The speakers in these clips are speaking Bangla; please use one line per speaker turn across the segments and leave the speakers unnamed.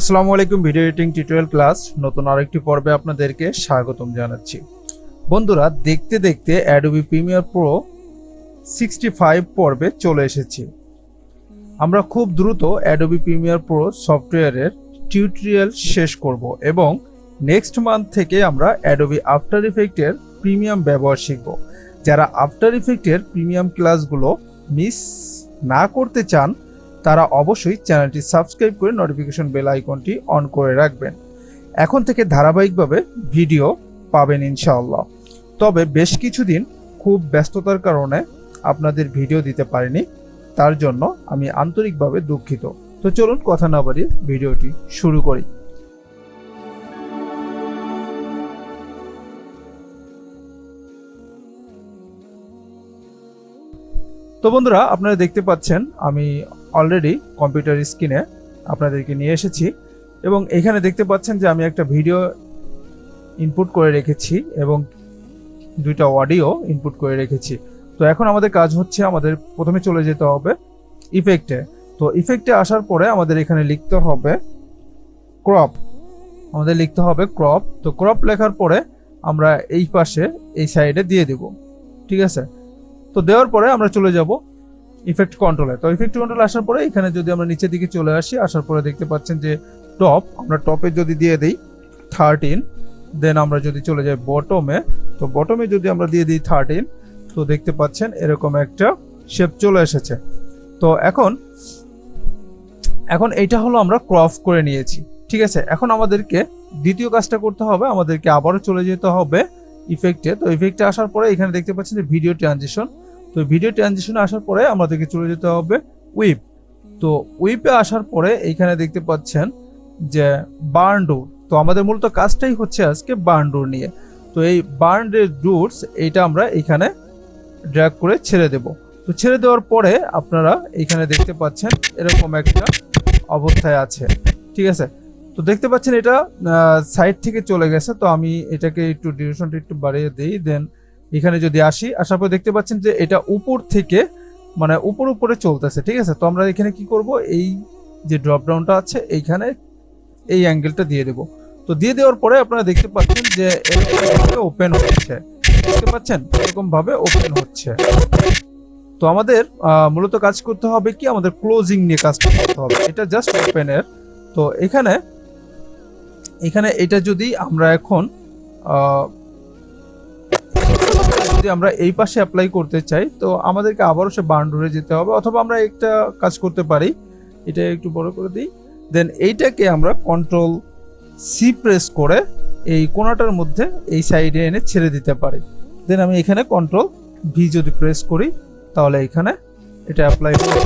আসসালামু আলাইকুম। ভিডিও এডিটিং টিউটোরিয়াল ক্লাস নতুন আরেকটি পর্বে আপনাদেরকে স্বাগতম জানাচ্ছি। বন্ধুরা, দেখতে দেখতে অ্যাডোবি প্রিমিয়ার প্রো 65 পর্বে চলে এসেছি। আমরা খুব দ্রুত অ্যাডোবি প্রিমিয়ার প্রো সফটওয়্যারের টিউটোরিয়াল শেষ করব এবং নেক্সট মান্থ থেকে আমরা অ্যাডোবি আফটার ইফেক্টের প্রিমিয়াম ব্যবহার শিখব। যারা আফটার ইফেক্টের প্রিমিয়াম ক্লাসগুলো মিস না করতে চান তারা অবশ্যই চ্যানেলটি সাবস্ক্রাইব করে নোটিফিকেশন বেল আইকনটি অন করে রাখবেন। এখন থেকে ধারাবাহিকভাবে ভিডিও পাবেন ইনশাআল্লাহ। তবে বেশ কিছুদিন খুব ব্যস্ততার কারণে আপনাদের ভিডিও দিতে পারিনি, তার জন্য আমি আন্তরিকভাবে দুঃখিত। তো চলুন কথা না বাড়িয়ে ভিডিওটি শুরু করি। তো বন্ধুরা, আপনারা দেখতে পাচ্ছেন আমি অলরেডি কম্পিউটার স্ক্রিনে আপনাদেরকে নিয়ে এসেছি এবং এখানে দেখতে পাচ্ছেন যে আমি একটা ভিডিও ইনপুট করে রেখেছি এবং দুইটা অডিও ইনপুট করে রেখেছি। তো এখন আমাদের কাজ হচ্ছে, আমাদের প্রথমে চলে যেতে হবে ইফেক্টে। তো ইফেক্টে আসার পরে আমাদের এখানে লিখতে হবে ক্রপ। তো ক্রপ লেখার পরে আমরা এই পাশে এই সাইডে দিয়ে দেব, ঠিক আছে। তো দেওয়ার পরে আমরা চলে যাব ইফেক্ট কন্ট্রোলে। তো ইফেক্ট কন্ট্রোলে আসার পরে এখানে যদি আমরা নিচের দিকে চলে আসি, আসার পরে দেখতে পাচ্ছেন যে টপ, আমরা টপে যদি দিয়ে দিই 13, দেন আমরা যদি চলে যাই বটমে, তো বটমে যদি আমরা দিয়ে দিই 13, তো দেখতে পাচ্ছেন এরকম একটা শেপ চলে এসেছে। তো এখন এইটা হলো আমরা ক্রপ করে নিয়েছি, ঠিক আছে। এখন আমাদেরকে দ্বিতীয় কাজটা করতে হবে, আমাদেরকে আবারও চলে যেতে হবে ইফেক্টে। তো ইফেক্টে আসার পরে এখানে দেখতে পাচ্ছেন যে ভিডিও ট্রানজিশন। তো ভিডিও ট্রানজিশনে আসার পরে আমাদেরকে চলে যেতে হবে উইপ। তো উইপে আসার পরে এইখানে দেখতে পাচ্ছেন যে বার্ন ডুর। তো আমাদের মূলত কাজটাই হচ্ছে আজকে বার্ন ডুর নিয়ে। তো এই বার্ন ডুরস এইটা আমরা এখানে ড্র্যাগ করে ছেড়ে দেব। তো ছেড়ে দেওয়ার পরে আপনারা এখানে দেখতে পাচ্ছেন এরকম একটা অবস্থায় আছে, ঠিক আছে। তো দেখতে পাচ্ছেন এটা সাইড থেকে চলে গেছে। তো আমি এটাকে একটু ডিউরেশনটা একটু বাড়িয়ে দিই। দেন এখানে যদি আসার পর দেখতে পাচ্ছেন যে এটা উপর থেকে মানে উপরে চলতেছে, ঠিক আছে। তো আমরা এখানে কি করব, এই যে ড্রপ ডাউনটা আছে এইখানে এই অ্যাঙ্গেলটা দিয়ে দেব। তো দিয়ে দেওয়ার পরে আপনারা দেখতে পাচ্ছেন যে ওপেন হচ্ছে, দেখতে পাচ্ছেন এরকম ভাবে ওপেন হচ্ছে। তো আমাদের মূলত কাজ করতে হবে কি, আমাদের ক্লোজিং নিয়ে কাজটা করতে হবে। এটা জাস্ট ওপেনের। তো এখানে এটা যদি আমরা এখন যদি আমরা এই পাশে অ্যাপ্লাই করতে চাই, তো আমাদেরকে আবারও সে বাউন্ডারি যেতে হবে, অথবা আমরা একটা কাজ করতে পারি, এটা একটু বড় করে দিই। দেন এইটাকে আমরা কন্ট্রোল সি প্রেস করে এই কোণাটার মধ্যে এই সাইডে এনে ছেড়ে দিতে পারি। দেন আমি এখানে কন্ট্রোল ভি যদি প্রেস করি, তাহলে এখানে এটা অ্যাপ্লাই হবে।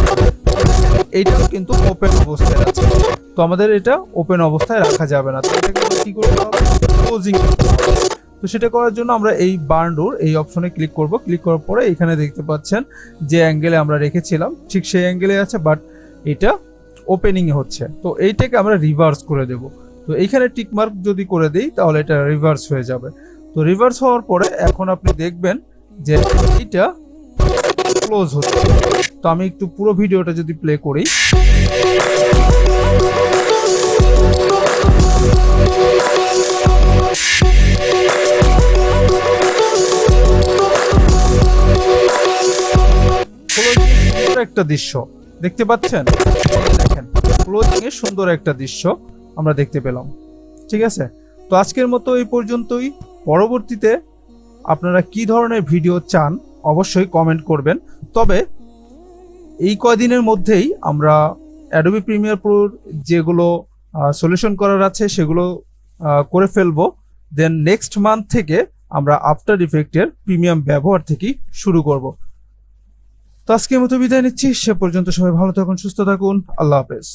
এইটাও কিন্তু ওপেন অবস্থায় আছে। তো আমাদের এটা ওপেন অবস্থায় রাখা যাবে না। তো এটাকে কি করতে হবে, ক্লোজিং। তো সেটা করার জন্য আমরা এই বার্ন ডোর এই অপশনে ক্লিক করব। ক্লিক করার পরে এখানে দেখতে পাচ্ছেন যে অ্যাঙ্গেলে আমরা রেখেছিলাম ঠিক সেই অ্যাঙ্গেলে আছে, বাট এটা ওপেনিং এ হচ্ছে। তো এইটাকে আমরা রিভার্স করে দেব। তো এইখানে টিক মার্ক যদি করে দিই তাহলে এটা রিভার্স হয়ে যাবে। তো রিভার্স হওয়ার পরে এখন আপনি দেখবেন যে এটা ক্লোজ হচ্ছে। তো আমি একটু পুরো ভিডিওটা যদি প্লে করি, একটা দৃশ্য দেখতে পাচ্ছেন, দেখেন ক্লোজিং এ সুন্দর একটা দৃশ্য আমরা দেখতে পেলাম, ঠিক আছে। তো আজকের মতো এই পর্যন্তই। পরবর্তীতে আপনারা কি ধরনের ভিডিও চান অবশ্যই কমেন্ট করবেন। তবে এই কয়দিনের মধ্যেই আমরা অ্যাডোবি প্রিমিয়ার প্রোর যেগুলো সলিউশন করার আছে সেগুলো করে ফেলবো। দেন নেক্সট মান্থ থেকে আমরা আফটার ইফেক্টের প্রিমিয়াম ব্যবহার থেকেই শুরু করব। তো আজকের মতো বিদায় নিচ্ছি। সে পর্যন্ত সবাই ভালো থাকুন, সুস্থ থাকুন। আল্লাহ হাফেজ।